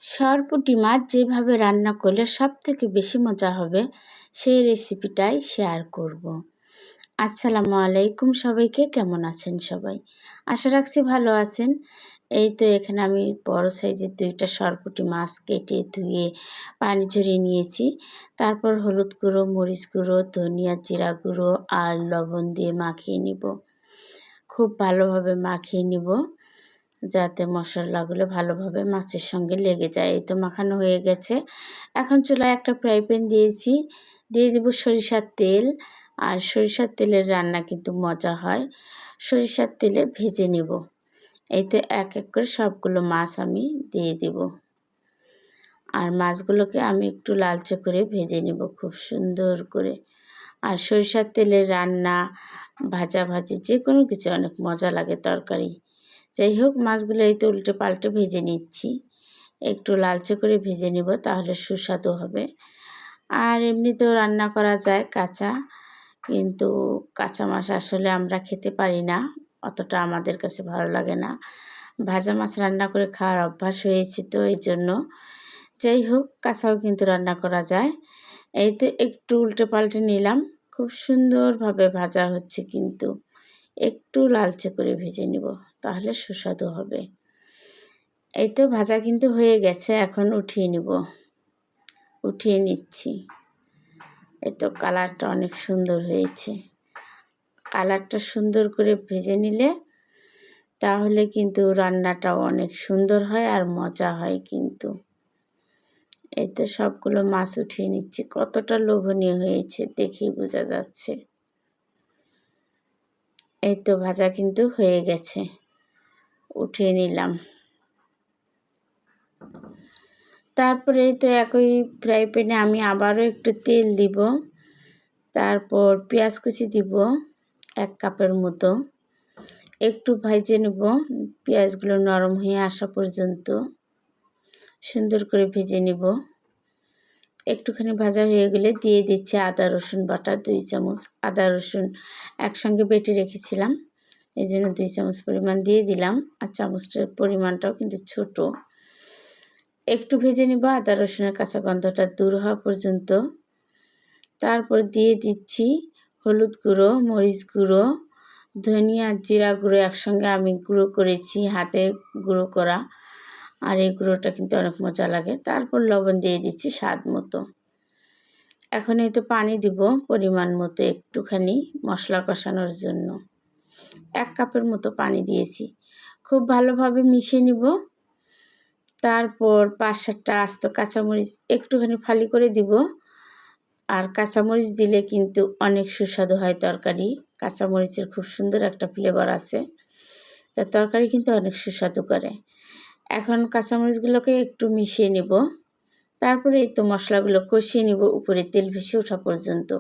সরপুঁটি মাছ যেভাবে রান্না করলে সবথেকে বেশি মজা হবে সেই রেসিপিটাই শেয়ার করব। আসসালামু আলাইকুম সবাইকে, কেমন আছেন সবাই? আশা রাখছি ভালো আছেন। এই তো এখানে আমি বড় সাইজের 2টা সরপুঁটি মাছ কেটে ধুয়ে পানি ঝরিয়ে নিয়েছি। তারপর হলুদ গুঁড়ো, মরিচ গুঁড়ো, ধনিয়া জিরা গুঁড়ো আর লবণ দিয়ে মাখিয়ে নিব। খুব ভালোভাবে মাখিয়ে নিব যাতে মশলাগুলো ভালোভাবে মাছের সঙ্গে লেগে যায়। এই তো মাখানো হয়ে গেছে। এখন চুলায় একটা ফ্রাই প্যান দিয়েছি, দিয়ে দেব সরিষার তেল। আর সরিষার তেলের রান্না কিন্তু মজা হয়। সরিষার তেলে ভেজে নেব। এই তো এক এক করে সবগুলো মাছ আমি দিয়ে দেব। আর মাছগুলোকে আমি একটু লালচে করে ভেজে নেব খুব সুন্দর করে। আর সরিষার তেলের রান্না, ভাজাভাজি যে কোনো কিছু অনেক মজা লাগে তরকারি। যাই হোক, মাছগুলো এই তো উল্টে পাল্টে ভেজে নিচ্ছি। একটু লালচে করে ভেজে নিব, তাহলে সুস্বাদু হবে। আর এমনিতেও রান্না করা যায় কাঁচা, কিন্তু কাঁচা মাছ আসলে আমরা খেতে পারি না, অতটা আমাদের কাছে ভালো লাগে না। ভাজা মাছ রান্না করে খাওয়ার অভ্যাস হয়েছে, তো এই জন্য। যাই হোক, কাঁচাও কিন্তু রান্না করা যায়। এই তো একটু উল্টে পাল্টে নিলাম। খুব সুন্দরভাবে ভাজা হচ্ছে, কিন্তু একটু লালচে করে ভেজে নিব, তাহলে সুস্বাদু হবে। এই তো ভাজা কিন্তু হয়ে গেছে, এখন উঠিয়ে নিচ্ছি। এই তো কালারটা অনেক সুন্দর হয়েছে। কালারটা সুন্দর করে ভেজে নিলে তাহলে কিন্তু রান্নাটাও অনেক সুন্দর হয় আর মজা হয় কিন্তু। এই তো সবগুলো মাছ উঠিয়ে নিচ্ছি। কতটা লোভনীয় হয়েছে দেখেই বোঝা যাচ্ছে। এই তো ভাজা কিন্তু হয়ে গেছে, উঠিয়ে নিলাম। তারপরে তো একই ফ্রাই প্যানে আমি আবারও একটু তেল দিব। তারপর পেঁয়াজ কুচি দিব 1 কাপের মতো। একটু ভেজে নেব, পেঁয়াজগুলো নরম হয়ে আসা পর্যন্ত সুন্দর করে ভেজে নেব। একটুখানি ভাজা হয়ে গেলে দিয়ে দিচ্ছি আদা রসুন বাটা 2 চামচ। আদা রসুন একসঙ্গে বেটে রেখেছিলাম, এই জন্য 2 চামচ পরিমাণ দিয়ে দিলাম। আর চামচটার পরিমাণটাও কিন্তু ছোট। একটু ভেজে নিব আদা রসুনের কাঁচা গন্ধটা দূর হওয়া পর্যন্ত। তারপর দিয়ে দিচ্ছি হলুদ গুঁড়ো, মরিচ গুঁড়ো, ধনিয়া জিরা গুঁড়ো একসঙ্গে আমি গুঁড়ো করেছি, হাতে গুঁড়ো করা। আর এই গুঁড়োটা কিন্তু অনেক মজা লাগে। তারপর লবণ দিয়ে দিচ্ছি স্বাদ মতো। এখন এই তো পানি দিব পরিমাণ মতো, একটুখানি মশলা কষানোর জন্য 1 কাপের মতো পানি দিয়েছি। খুব ভালোভাবে মিশিয়ে নিব। তারপর 5-7টা আস্ত কাঁচামরিচ একটুখানি ফালি করে দিব। আর কাঁচামরিচ দিলে কিন্তু অনেক সুস্বাদু হয় তরকারি। কাঁচামরিচের খুব সুন্দর একটা ফ্লেভার আছে, তা তরকারি কিন্তু অনেক সুস্বাদু করে। এখন কাঁচামরিচগুলোকে একটু মিশিয়ে নিব। তারপরে এই তো মশলাগুলো কষিয়ে নিব উপরে তেল ভেসে ওঠা পর্যন্ত।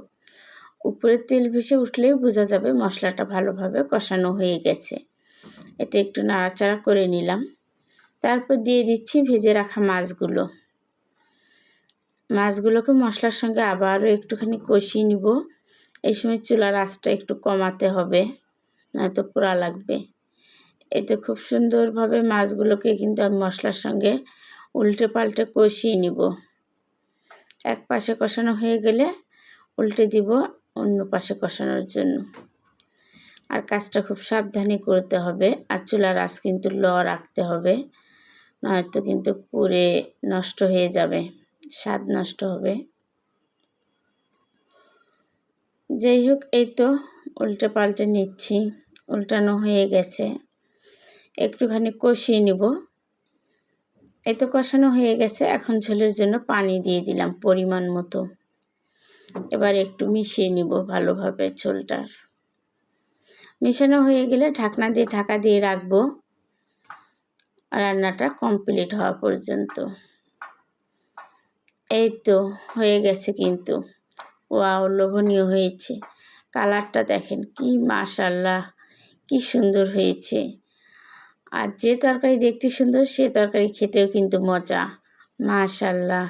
উপরে তেল ভেসে উঠলেই বোঝা যাবে মশলাটা ভালোভাবে কষানো হয়ে গেছে। এতে একটু নাড়াচাড়া করে নিলাম। তারপর দিয়ে দিচ্ছি ভেজে রাখা মাছগুলোকে মশলার সঙ্গে আবারও একটুখানি কষিয়ে নিব। এই সময় চুলার আঁচটা একটু কমাতে হবে, নয়তো পোড়া লাগবে। এতে খুব সুন্দরভাবে মাছগুলোকে কিন্তু আমি মশলার সঙ্গে উল্টে পাল্টে কষিয়ে নিব। এক পাশে কষানো হয়ে গেলে উল্টে দিব অন্য পাশে কষানোর জন্য। আর কাজটা খুব সাবধানে করতে হবে। আর চুলার আঁচ কিন্তু লো রাখতে হবে, নয়তো কিন্তু পুড়ে নষ্ট হয়ে যাবে, স্বাদ নষ্ট হবে। যাই হোক, এই তো উল্টে পাল্টে নিচ্ছি। উল্টানো হয়ে গেছে, একটুখানি কষিয়ে নিব। এই তো কষানো হয়ে গেছে। এখন ঝোলের জন্য পানি দিয়ে দিলাম পরিমাণ মতো। এবার একটু মিশিয়ে নিব ভালোভাবে ঝোলটার। মিশানো হয়ে গেলে ঢাকনা দিয়ে ঢাকা দিয়ে রাখবো রান্নাটা কমপ্লিট হওয়া পর্যন্ত। এই তো হয়ে গেছে কিন্তু। ওয়াও, লোভনীয় হয়েছে। কালারটা দেখেন কি মাশাআল্লাহ, কি সুন্দর হয়েছে। আর যে তরকারি দেখতে সুন্দর সে তরকারি খেতেও কিন্তু মজা। মাশাআল্লাহ।